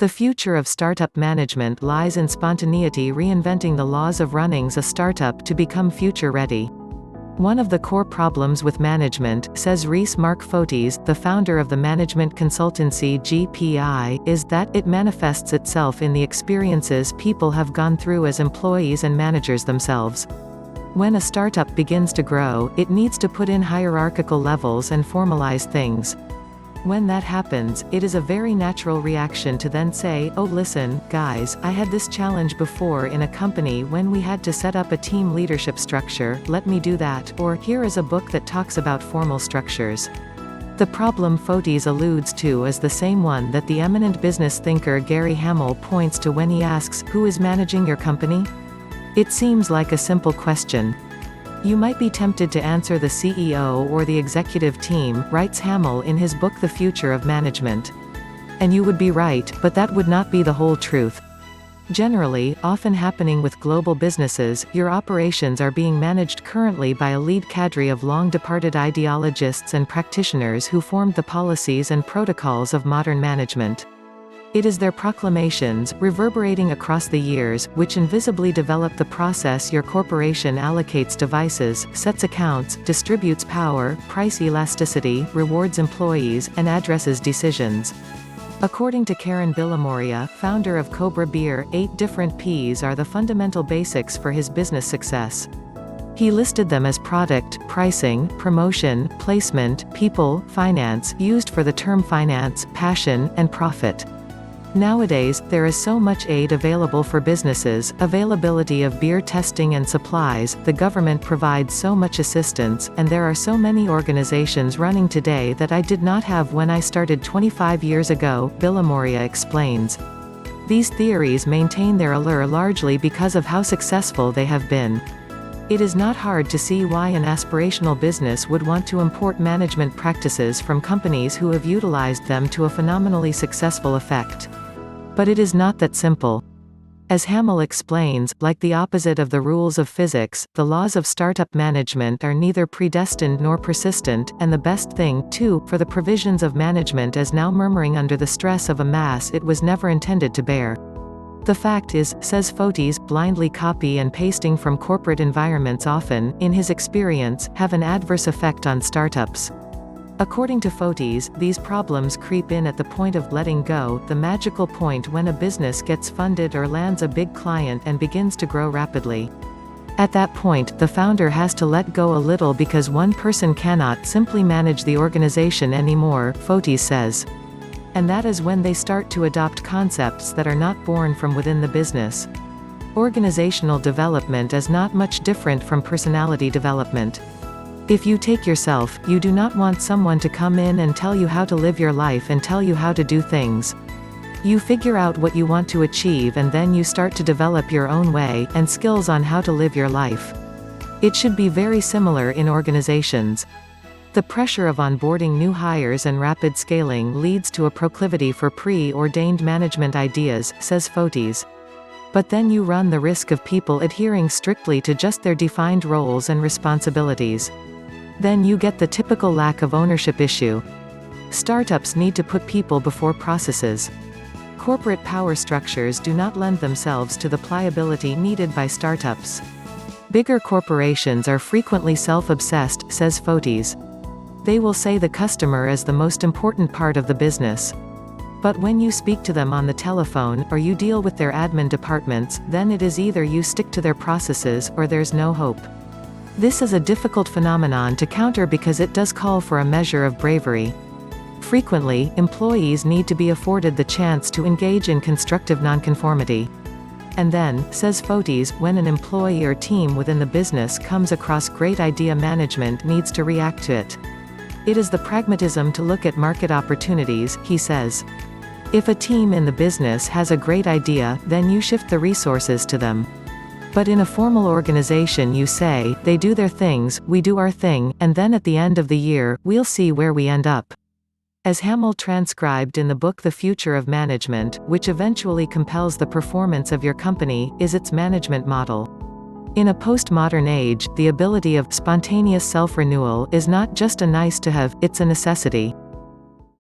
The future of startup management lies in spontaneity, reinventing the laws of running a startup to become future-ready. One of the core problems with management, says Rhys Marc Photis, the founder of the management consultancy GPI, is that it manifests itself in the experiences people have gone through as employees and managers themselves. When a startup begins to grow, it needs to put in hierarchical levels and formalize things. When that happens, it is a very natural reaction to then say, oh listen, guys, I had this challenge before in a company when we had to set up a team leadership structure, let me do that, or here is a book that talks about formal structures. The problem Photis alludes to is the same one that the eminent business thinker Gary Hamel points to when he asks, who is managing your company? It seems like a simple question. You might be tempted to answer the CEO or the executive team, writes Hamel in his book The Future of Management. And you would be right, but that would not be the whole truth. Generally, often happening with global businesses, your operations are being managed currently by a lead cadre of long-departed ideologists and practitioners who formed the policies and protocols of modern management. It is their proclamations, reverberating across the years, which invisibly develop the process your corporation allocates devices, sets accounts, distributes power, price elasticity, rewards employees, and addresses decisions. According to Karen Villamoria, founder of Cobra Beer, 8 different P's are the fundamental basics for his business success. He listed them as product, pricing, promotion, placement, people, finance, used for the term finance, passion, and profit. Nowadays, there is so much aid available for businesses, availability of beer testing and supplies, the government provides so much assistance, and there are so many organizations running today that I did not have when I started 25 years ago, Villamoria explains. These theories maintain their allure largely because of how successful they have been. It is not hard to see why an aspirational business would want to import management practices from companies who have utilized them to a phenomenally successful effect. But it is not that simple. As Hamel explains, like the opposite of the rules of physics, the laws of startup management are neither predestined nor persistent, and the best thing, too, for the provisions of management is now murmuring under the stress of a mass it was never intended to bear. The fact is, says Photis, blindly copy and pasting from corporate environments often, in his experience, have an adverse effect on startups. According to Photis, these problems creep in at the point of letting go, the magical point when a business gets funded or lands a big client and begins to grow rapidly. At that point, the founder has to let go a little because one person cannot simply manage the organization anymore, Photis says. And that is when they start to adopt concepts that are not born from within the business. Organizational development is not much different from personality development. If you take yourself, you do not want someone to come in and tell you how to live your life and tell you how to do things. You figure out what you want to achieve and then you start to develop your own way, and skills on how to live your life. It should be very similar in organizations. The pressure of onboarding new hires and rapid scaling leads to a proclivity for pre-ordained management ideas, says Photis. But then you run the risk of people adhering strictly to just their defined roles and responsibilities. Then you get the typical lack of ownership issue. Startups need to put people before processes. Corporate power structures do not lend themselves to the pliability needed by startups. Bigger corporations are frequently self-obsessed, says Photis. They will say the customer is the most important part of the business. But when you speak to them on the telephone, or you deal with their admin departments, then it is either you stick to their processes, or there's no hope. This is a difficult phenomenon to counter because it does call for a measure of bravery. Frequently, employees need to be afforded the chance to engage in constructive nonconformity. And then, says Photis, when an employee or team within the business comes across great idea, management needs to react to it. It is the pragmatism to look at market opportunities, he says. If a team in the business has a great idea, then you shift the resources to them. But in a formal organization you say, they do their things, we do our thing, and then at the end of the year, we'll see where we end up. As Hamel transcribed in the book The Future of Management, which eventually compels the performance of your company, is its management model. In a postmodern age, the ability of spontaneous self-renewal is not just a nice-to-have, it's a necessity.